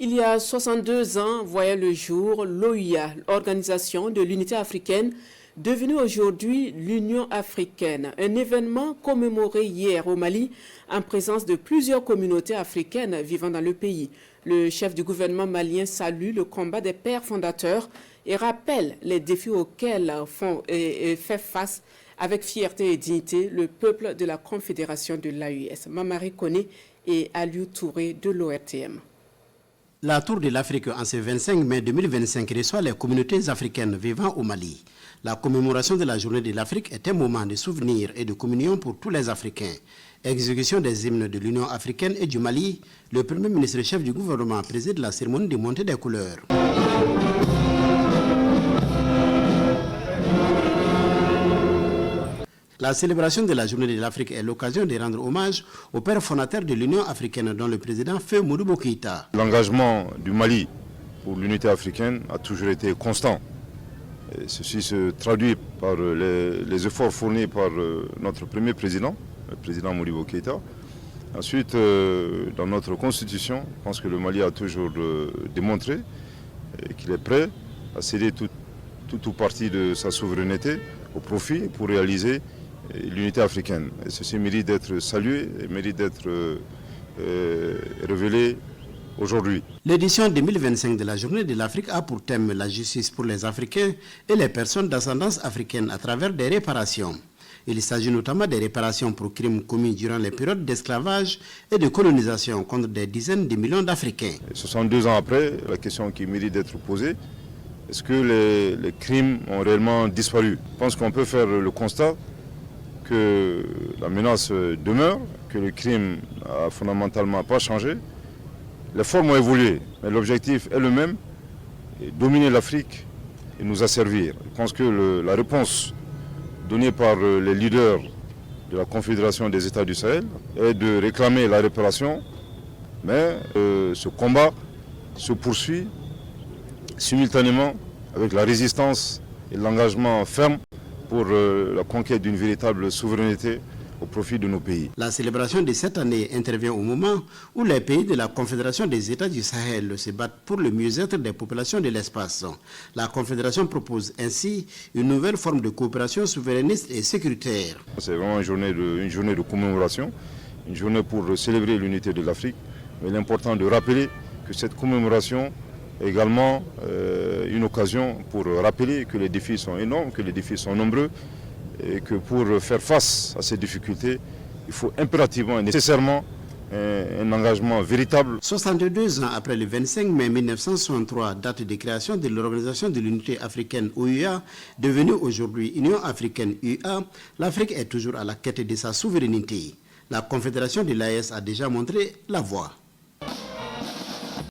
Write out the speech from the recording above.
Il y a 62 ans, voyait le jour l'OUA, l'Organisation de l'Unité africaine, devenue aujourd'hui l'Union africaine. Un événement commémoré hier au Mali en présence de plusieurs communautés africaines vivant dans le pays. Le chef du gouvernement malien salue le combat des pères fondateurs et rappelle les défis auxquels fait face avec fierté et dignité le peuple de la Confédération de l'AES. Mamari Koné et Aliou Touré de l'ORTM. La Tour de l'Afrique en ce 25 mai 2025 reçoit les communautés africaines vivant au Mali. La commémoration de la journée de l'Afrique est un moment de souvenir et de communion pour tous les Africains. Exécution des hymnes de l'Union africaine et du Mali, le Premier ministre chef du gouvernement préside la cérémonie de montée des couleurs. La célébration de la journée de l'Afrique est l'occasion de rendre hommage au père fondateur de l'Union africaine, dont le président Feu Modibo Keïta. L'engagement du Mali pour l'unité africaine a toujours été constant. Et ceci se traduit par les efforts fournis par notre premier président, le président Modibo Keïta. Ensuite, dans notre constitution, je pense que le Mali a toujours démontré qu'il est prêt à céder tout ou partie de sa souveraineté au profit pour réaliser l'unité africaine. Et ceci mérite d'être salué et mérite d'être révélé aujourd'hui. L'édition 2025 de la Journée de l'Afrique a pour thème la justice pour les Africains et les personnes d'ascendance africaine à travers des réparations. Il s'agit notamment des réparations pour crimes commis durant les périodes d'esclavage et de colonisation contre des dizaines de millions d'Africains. 62 ans après, la question qui mérite d'être posée, est-ce que les crimes ont réellement disparu? Je pense qu'on peut faire le constat que la menace demeure, que le crime n'a fondamentalement pas changé. Les formes ont évolué, mais l'objectif est le même, dominer l'Afrique et nous asservir. Je pense que la réponse donnée par les leaders de la Confédération des États du Sahel est de réclamer la réparation, mais ce combat se poursuit simultanément avec la résistance et l'engagement ferme pour la conquête d'une véritable souveraineté au profit de nos pays. La célébration de cette année intervient au moment où les pays de la Confédération des États du Sahel se battent pour le mieux-être des populations de l'espace. La Confédération propose ainsi une nouvelle forme de coopération souverainiste et sécuritaire. C'est vraiment une journée de commémoration, une journée pour célébrer l'unité de l'Afrique. Mais il est important de rappeler que cette commémoration est également une occasion pour rappeler que les défis sont énormes, que les défis sont nombreux et que pour faire face à ces difficultés, il faut impérativement et nécessairement un engagement véritable. 62 ans après le 25 mai 1963, date de création de l'Organisation de l'Unité africaine OUA, devenue aujourd'hui Union africaine UA, l'Afrique est toujours à la quête de sa souveraineté. La Confédération de l'AES a déjà montré la voie.